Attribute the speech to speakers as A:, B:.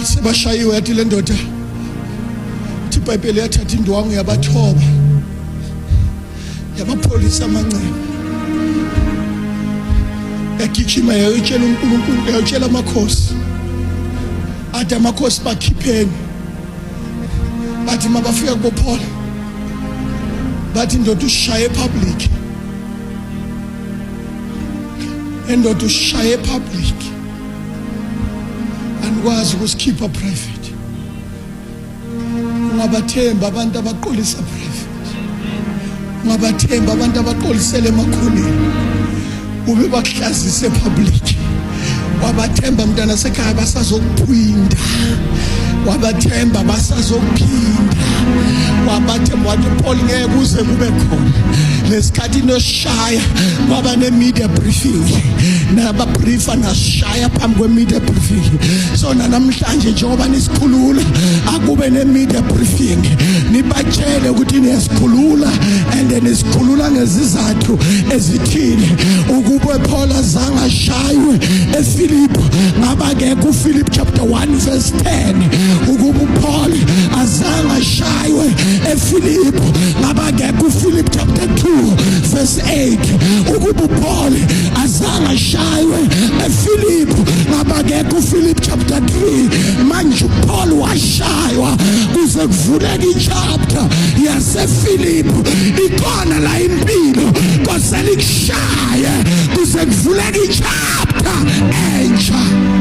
A: Sebashayiwe yathi le ndoda ithi iBhayibheli yathatha indwangu yabathoba yabapholisa amanceba yagijima yayotshela uNkulunkulu yayotshela amakhosi athi amakhosi bakhipheni bathi mabafika kuBopholo bathi indoda ushaye public endoda ushaye public anikwazi ukusikhipha private ungabathemba abantu abaqolisa private ungabathemba abantu abaqolisele emakhoneni ube bakuhlazise public wabathemba mntana sekhaya basazokuphinda wabathemba basazokuphinda wabathemba wathi Paul ngeke kuze kube khona lesikhathi noshaya kwaba ne-media briefing nababriefa nashaya phambi kwe-media briefing so namhlanje njengoba nisikhulula akube ne-media briefing nibatshele ukuthi niyasikhulula and nisikhulula ngezizathu ezithile ukube Paul azange ashaywe eFilipi ngaba ke kuFilipi chapter 1 verse 10 ukube Paul azange ashaywe eFilipi ngaba ke kuFilipi chapter 2 verse 8 ukube Paul azange ashaywe eFilipi ngaba ke kuFilipi chapter 3 manje Paul washaywa kuze kuvuleke ichapter yaseFilipi ikhona la impilo kosele kushaye kuze kuvuleke ichapter entsha.